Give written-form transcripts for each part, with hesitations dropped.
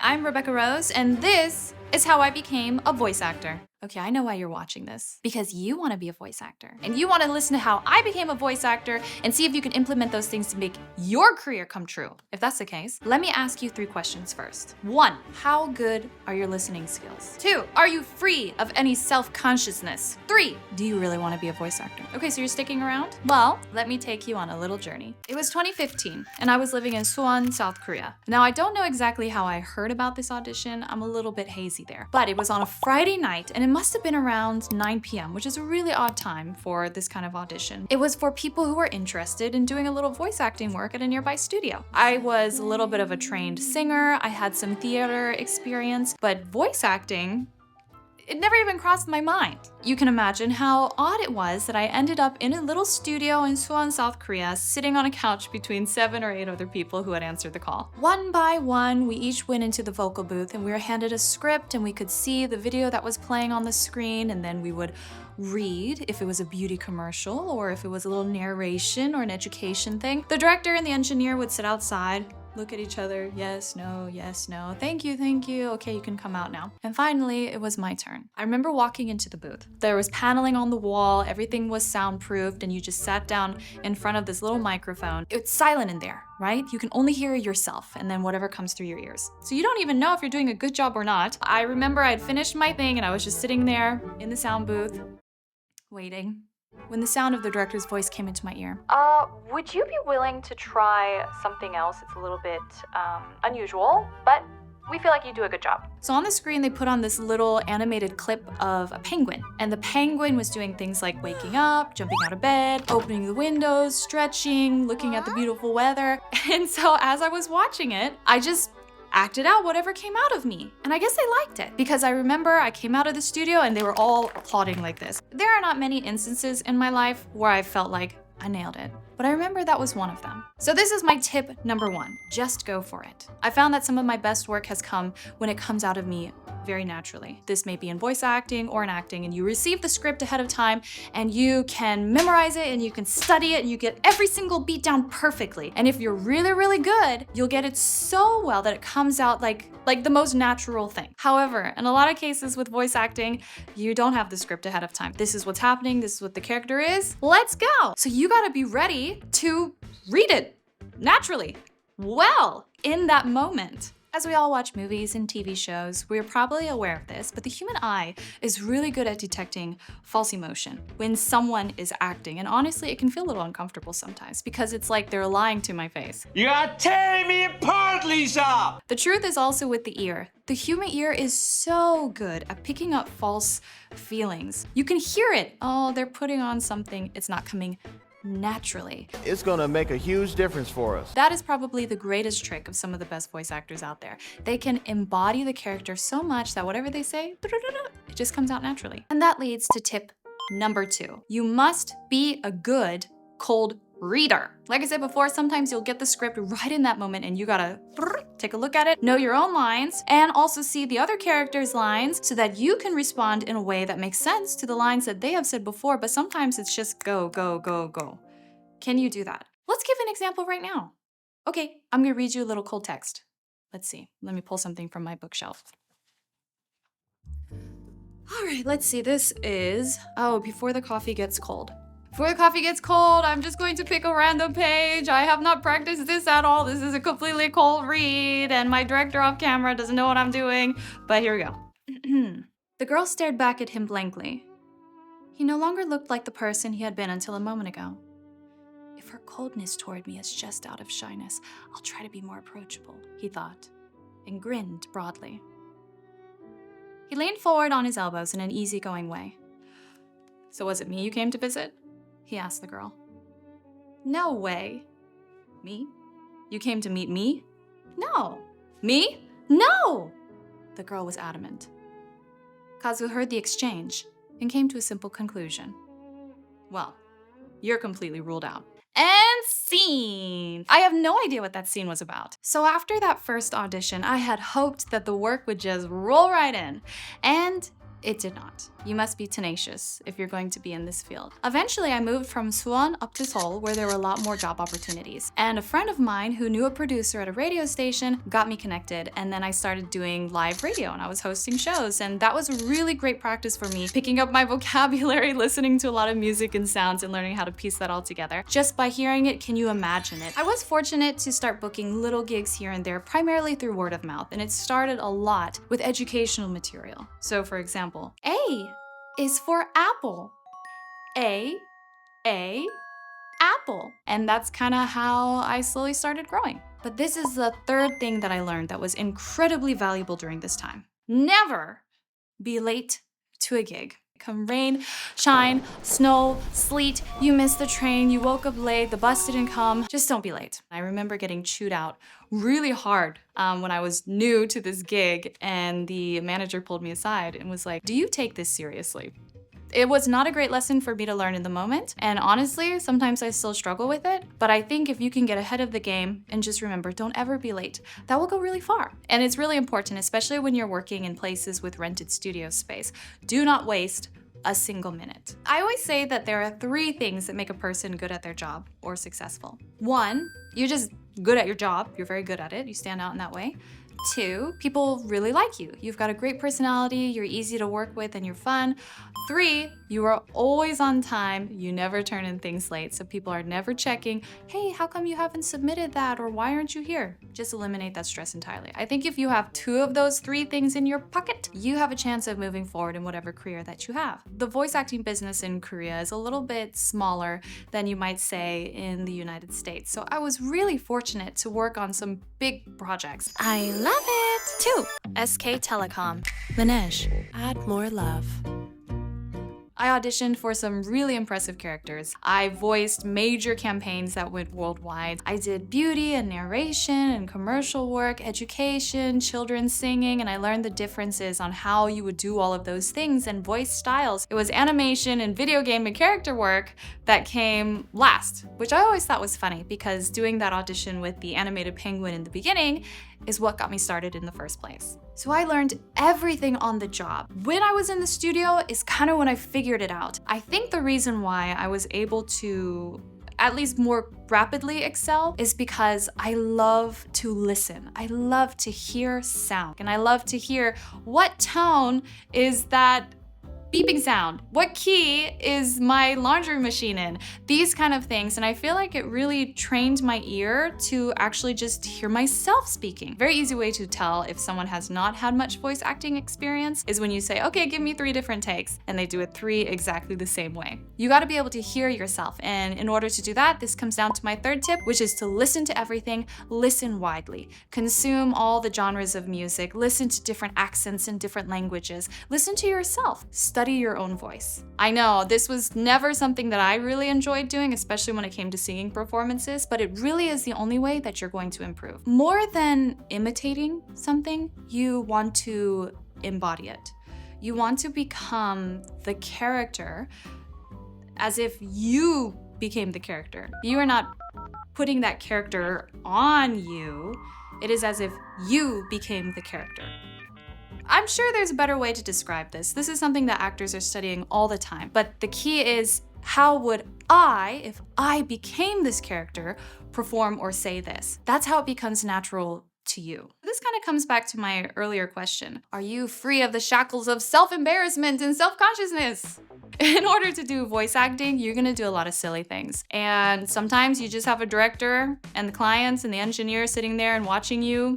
I'm Rebecca Rose, and this is how I became a voice actor. Okay, I know why you're watching this. Because you want to be a voice actor. And you want to listen to how I became a voice actor and see if you can implement those things to make your career come true. If that's the case, let me ask you 3 questions first. 1, how good are your listening skills? 2, are you free of any self-consciousness? 3, do you really want to be a voice actor? Okay, so you're sticking around? Well, let me take you on a little journey. It was 2015, and I was living in Suwon, South Korea. Now, I don't know exactly how I heard about this audition. I'm a little bit hazy there. But it was on a Friday night, and it must have been around 9 p.m., which is a really odd time for this kind of audition. It was for people who were interested in doing a little voice acting work at a nearby studio. I was a little bit of a trained singer, I had some theater experience, but voice acting, it never even crossed my mind. You can imagine how odd it was that I ended up in a little studio in Suwon, South Korea, sitting on a couch between 7 or 8 other people who had answered the call. One by one, we each went into the vocal booth and we were handed a script and we could see the video that was playing on the screen, and then we would read if it was a beauty commercial or if it was a little narration or an education thing. The director and the engineer would sit outside, look at each other, yes, no, thank you, okay, you can come out now. And finally, it was my turn. I remember walking into the booth. There was paneling on the wall, everything was soundproofed, and you just sat down in front of this little microphone. It's silent in there, right? You can only hear yourself and then whatever comes through your ears. So you don't even know if you're doing a good job or not. I remember I'd finished my thing and I was just sitting there in the sound booth, waiting, when the sound of the director's voice came into my ear. Would you be willing to try something else? It's a little bit unusual, but we feel like you do a good job. So on the screen, they put on this little animated clip of a penguin. And the penguin was doing things like waking up, jumping out of bed, opening the windows, stretching, looking at the beautiful weather. And so as I was watching it, I just acted out whatever came out of me. And I guess they liked it because I remember I came out of the studio and they were all applauding like this. There are not many instances in my life where I felt like I nailed it, but I remember that was one of them. So this is my tip number 1, just go for it. I found that some of my best work has come when it comes out of me very naturally. This may be in voice acting or in acting, and you receive the script ahead of time and you can memorize it and you can study it and you get every single beat down perfectly. And if you're really, really good, you'll get it so well that it comes out like the most natural thing. However, in a lot of cases with voice acting, you don't have the script ahead of time. This is what's happening, this is what the character is, let's go. So you gotta be ready to read it naturally, well, in that moment. As we all watch movies and TV shows, we're probably aware of this, but the human eye is really good at detecting false emotion when someone is acting. And honestly, it can feel a little uncomfortable sometimes because it's like they're lying to my face. You are tearing me apart, Lisa! The truth is also with the ear. The human ear is so good at picking up false feelings. You can hear it. Oh, they're putting on something. It's not coming naturally. It's gonna make a huge difference for us. That is probably the greatest trick of some of the best voice actors out there. They can embody the character so much that whatever they say, it just comes out naturally. And that leads to tip number 2. You must be a good cold reader. Like I said before, sometimes you'll get the script right in that moment and you gotta take a look at it, know your own lines, and also see the other characters' lines so that you can respond in a way that makes sense to the lines that they have said before, but sometimes it's just go, go, go, go. Can you do that? Let's give an example right now. Okay, I'm gonna read you a little cold text. Let's see, let me pull something from my bookshelf. All right, let's see, this is, before the coffee gets cold. Before the coffee gets cold, I'm just going to pick a random page. I have not practiced this at all. This is a completely cold read, and my director off camera doesn't know what I'm doing, but here we go. The girl stared back at him blankly. He no longer looked like the person he had been until a moment ago. If her coldness toward me is just out of shyness, I'll try to be more approachable, he thought, and grinned broadly. He leaned forward on his elbows in an easygoing way. So was it me you came to visit? He asked the girl. No way. Me? You came to meet me? No. Me? No! The girl was adamant. Kazu heard the exchange and came to a simple conclusion. Well, you're completely ruled out. And scene! I have no idea what that scene was about. So after that first audition, I had hoped that the work would just roll right in. And It did not. You must be tenacious if you're going to be in this field. Eventually, I moved from Suwon up to Seoul, where there were a lot more job opportunities. And a friend of mine who knew a producer at a radio station got me connected, and then I started doing live radio, and I was hosting shows, and that was a really great practice for me, picking up my vocabulary, listening to a lot of music and sounds, and learning how to piece that all together. Just by hearing it, can you imagine it? I was fortunate to start booking little gigs here and there, primarily through word of mouth, and it started a lot with educational material. So for example, A is for apple. A, apple. And that's kind of how I slowly started growing. But this is the third thing that I learned that was incredibly valuable during this time. Never be late to a gig. Come rain, shine, snow, sleet, you missed the train, you woke up late, the bus didn't come, just don't be late. I remember getting chewed out really hard when I was new to this gig, and the manager pulled me aside and was like, "Do you take this seriously?" It was not a great lesson for me to learn in the moment, and honestly, sometimes I still struggle with it, but I think if you can get ahead of the game and just remember, don't ever be late, that will go really far. And it's really important, especially when you're working in places with rented studio space. Do not waste a single minute. I always say that there are 3 things that make a person good at their job or successful. 1, you're just good at your job, you're very good at it, you stand out in that way. 2, people really like you. You've got a great personality, you're easy to work with, and you're fun. 3, you are always on time, you never turn in things late, so people are never checking, "Hey, how come you haven't submitted that?" or "Why aren't you here?" Just eliminate that stress entirely. I think if you have 2 of those 3 things in your pocket, you have a chance of moving forward in whatever career that you have. The voice acting business in Korea is a little bit smaller than you might say in the United States, so I was really fortunate to work on some big projects. I love it! 2. SK Telecom. Laneige. Add more love. I auditioned for some really impressive characters. I voiced major campaigns that went worldwide. I did beauty and narration and commercial work, education, children's singing, and I learned the differences on how you would do all of those things and voice styles. It was animation and video game and character work that came last, which I always thought was funny because doing that audition with the animated penguin in the beginning is what got me started in the first place. So I learned everything on the job. When I was in the studio is kind of when I figured it out. I think the reason why I was able to at least more rapidly excel is because I love to listen. I love to hear sound, and I love to hear what tone is that beeping sound? What key is my laundry machine in? These kind of things, and I feel like it really trained my ear to actually just hear myself speaking. Very easy way to tell if someone has not had much voice acting experience is when you say, "Okay, give me 3 different takes," and they do it 3 exactly the same way. You gotta be able to hear yourself, and in order to do that, this comes down to my 3rd tip, which is to listen to everything, listen widely. Consume all the genres of music, listen to different accents and different languages, listen to yourself. Study your own voice. I know this was never something that I really enjoyed doing, especially when it came to singing performances, but it really is the only way that you're going to improve. More than imitating something, you want to embody it. You want to become the character as if you became the character. You are not putting that character on you. It is as if you became the character. I'm sure there's a better way to describe this. This is something that actors are studying all the time. But the key is, how would I, if I became this character, perform or say this? That's how it becomes natural to you. This kind of comes back to my earlier question. Are you free of the shackles of self-embarrassment and self-consciousness? In order to do voice acting, you're gonna do a lot of silly things. And sometimes you just have a director and the clients and the engineer sitting there and watching you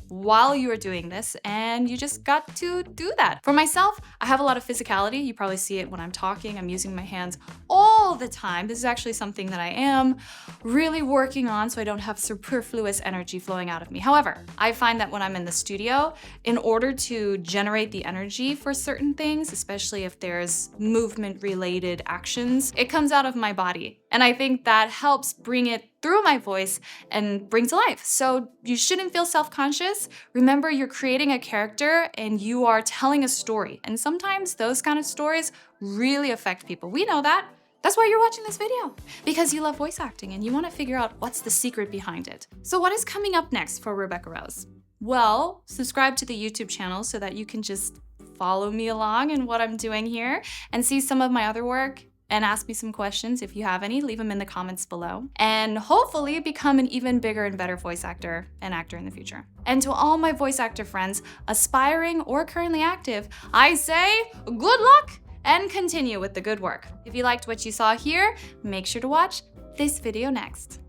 while you are doing this, and you just got to do that. For myself, I have a lot of physicality. You probably see it when I'm talking. I'm using my hands all the time. This is actually something that I am really working on so I don't have superfluous energy flowing out of me. However, I find that when I'm in the studio, in order to generate the energy for certain things, especially if there's movement-related actions, it comes out of my body. And I think that helps bring it through my voice and bring to life. So you shouldn't feel self-conscious. Remember, you're creating a character and you are telling a story. And sometimes those kind of stories really affect people. We know that. That's why you're watching this video, because you love voice acting and you want to figure out what's the secret behind it. So what is coming up next for Rebecca Rose? Well, subscribe to the YouTube channel so that you can just follow me along in what I'm doing here and see some of my other work and ask me some questions if you have any. Leave them in the comments below. And hopefully become an even bigger and better voice actor and actor in the future. And to all my voice actor friends, aspiring or currently active, I say good luck and continue with the good work. If you liked what you saw here, make sure to watch this video next.